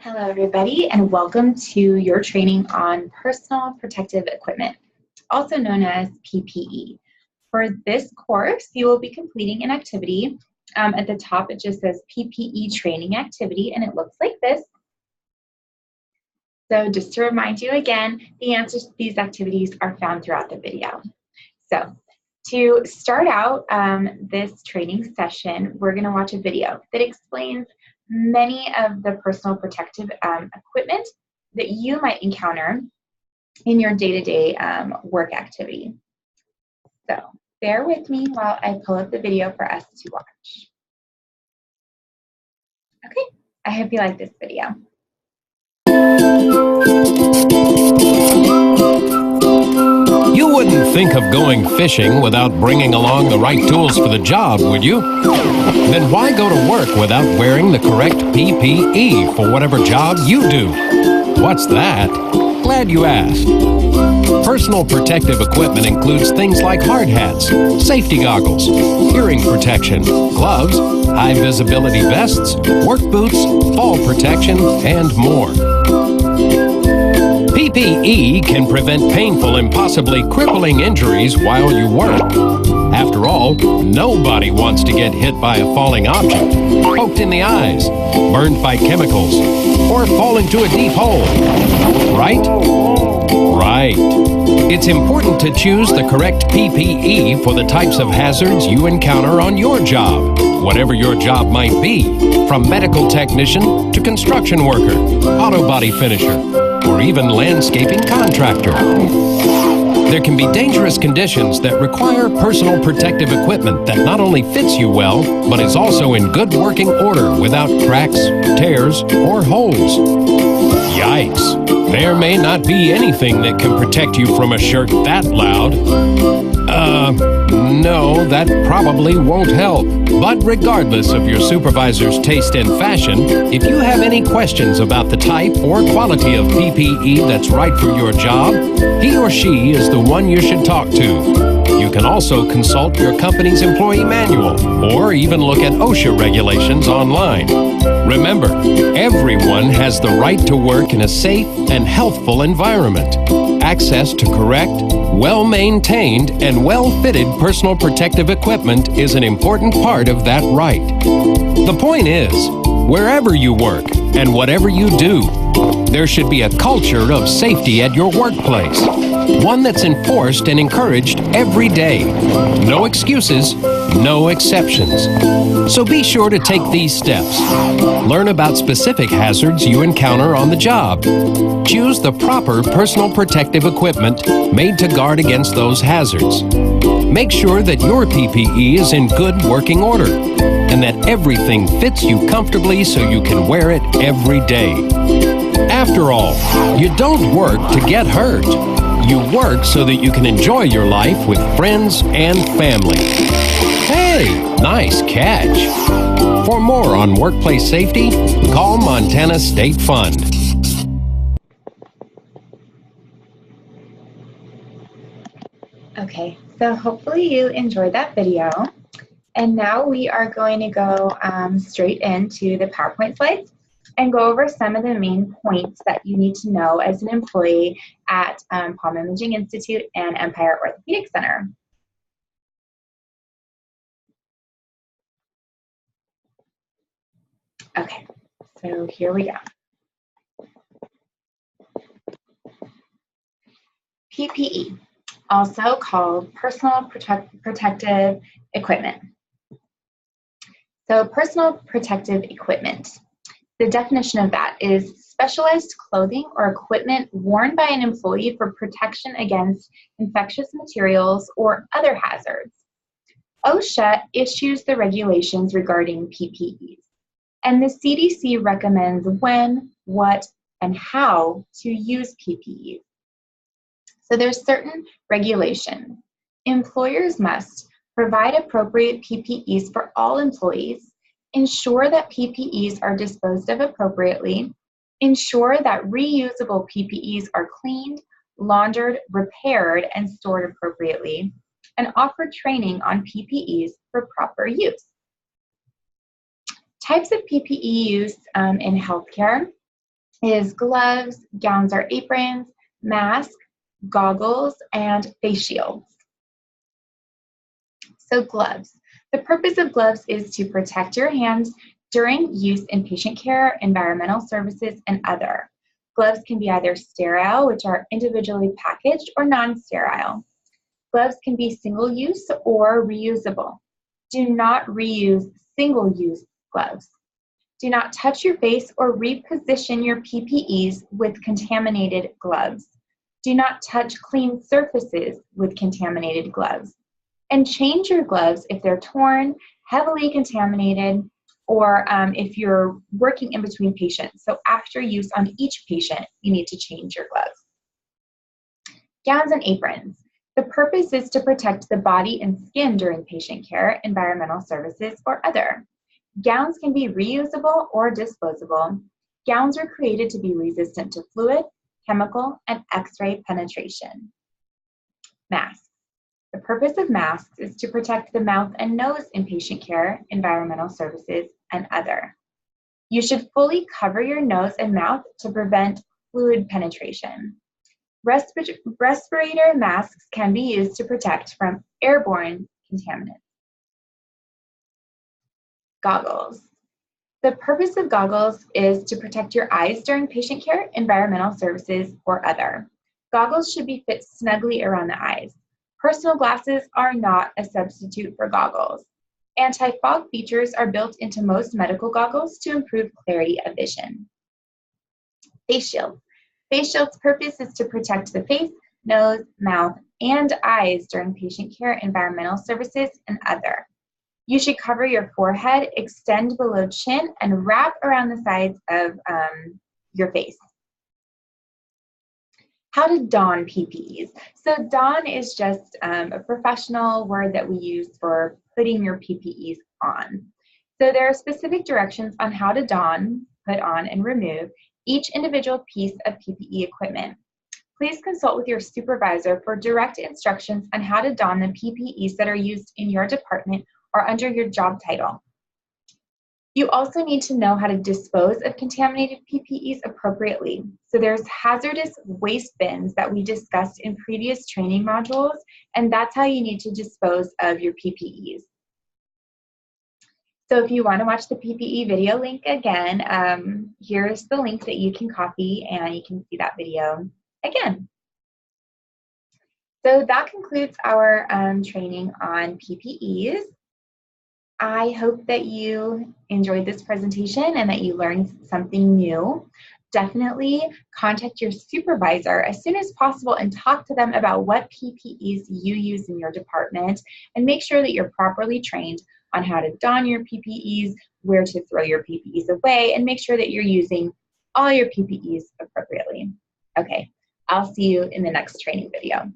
Hello, everybody, and welcome to your training on personal protective equipment, also known as PPE. For this course, you will be completing an activity. At the top, it just says PPE training activity, and it looks like this. So just to remind you again, the answers to these activities are found throughout the video. So to start out this training session, we're going to watch a video that explains many of the personal protective equipment that you might encounter in your day-to-day work activity. So bear with me while I pull up the video for us to watch. Okay, I hope you like this video. You wouldn't think of going fishing without bringing along the right tools for the job, would you? Then why go to work without wearing the correct PPE for whatever job you do? What's that? Glad you asked. Personal protective equipment includes things like hard hats, safety goggles, hearing protection, gloves, high visibility vests, work boots, fall protection, and more. PPE can prevent painful and possibly crippling injuries while you work. After all, nobody wants to get hit by a falling object, poked in the eyes, burned by chemicals, or fall into a deep hole. Right? Right. It's important to choose the correct PPE for the types of hazards you encounter on your job, whatever your job might be, from medical technician to construction worker, auto body finisher, or even landscaping contractor. There can be dangerous conditions that require personal protective equipment that not only fits you well, but is also in good working order without cracks, tears, or holes. Yikes! There may not be anything that can protect you from a shirt that loud. No, that probably won't help. But regardless of your supervisor's taste and fashion, if you have any questions about the type or quality of PPE that's right for your job, he or she is the one you should talk to. You can also consult your company's employee manual or even look at OSHA regulations online. Remember, everyone has the right to work in a safe and healthful environment. Access to correct, well-maintained, and well-fitted personal protective equipment is an important part of that right. The point is, wherever you work and whatever you do, there should be a culture of safety at your workplace. One that's enforced and encouraged every day. No excuses, no exceptions. So be sure to take these steps. Learn about specific hazards you encounter on the job. Choose the proper personal protective equipment made to guard against those hazards. Make sure that your PPE is in good working order and that everything fits you comfortably so you can wear it every day. After all, you don't work to get hurt. You work so that you can enjoy your life with friends and family. Hey, nice catch. For more on workplace safety, call Montana State Fund. Okay, so hopefully you enjoyed that video. And now we are going to go straight into the PowerPoint slides and go over some of the main points that you need to know as an employee at Palm Imaging Institute and Empire Orthopedic Center. Okay, so here we go. PPE, also called personal protective equipment. So personal protective equipment. The definition of that is specialized clothing or equipment worn by an employee for protection against infectious materials or other hazards. OSHA issues the regulations regarding PPEs, and the CDC recommends when, what, and how to use PPEs. So there's certain regulations. Employers must provide appropriate PPEs for all employees, ensure that PPEs are disposed of appropriately, ensure that reusable PPEs are cleaned, laundered, repaired, and stored appropriately, and offer training on PPEs for proper use. Types of PPE use in healthcare is gloves, gowns or aprons, masks, goggles, and face shields. So gloves. The purpose of gloves is to protect your hands during use in patient care, environmental services, and other. Gloves can be either sterile, which are individually packaged, or non-sterile. Gloves can be single-use or reusable. Do not reuse single-use gloves. Do not touch your face or reposition your PPEs with contaminated gloves. Do not touch clean surfaces with contaminated gloves. And change your gloves if they're torn, heavily contaminated, or if you're working in between patients. So after use on each patient, you need to change your gloves. Gowns and aprons. The purpose is to protect the body and skin during patient care, environmental services, or other. Gowns can be reusable or disposable. Gowns are created to be resistant to fluid, chemical, and X-ray penetration. Masks. The purpose of masks is to protect the mouth and nose in patient care, environmental services, and other. You should fully cover your nose and mouth to prevent fluid penetration. Respirator masks can be used to protect from airborne contaminants. Goggles. The purpose of goggles is to protect your eyes during patient care, environmental services, or other. Goggles should be fit snugly around the eyes. Personal glasses are not a substitute for goggles. Anti-fog features are built into most medical goggles to improve clarity of vision. Face shield. Face shield's purpose is to protect the face, nose, mouth, and eyes during patient care, environmental services, and other. You should cover your forehead, extend below chin, and wrap around the sides of your face. How to don PPEs. So don is just a professional word that we use for putting your PPEs on. So there are specific directions on how to don, put on, and remove each individual piece of PPE equipment. Please consult with your supervisor for direct instructions on how to don the PPEs that are used in your department or under your job title. You also need to know how to dispose of contaminated PPEs appropriately. So there's hazardous waste bins that we discussed in previous training modules, and that's how you need to dispose of your PPEs. So if you want to watch the PPE video link again, here's the link that you can copy and you can see that video again. So that concludes our training on PPEs. I hope that you enjoyed this presentation and that you learned something new. Definitely contact your supervisor as soon as possible and talk to them about what PPEs you use in your department, and make sure that you're properly trained on how to don your PPEs, where to throw your PPEs away, and make sure that you're using all your PPEs appropriately. Okay, I'll see you in the next training video.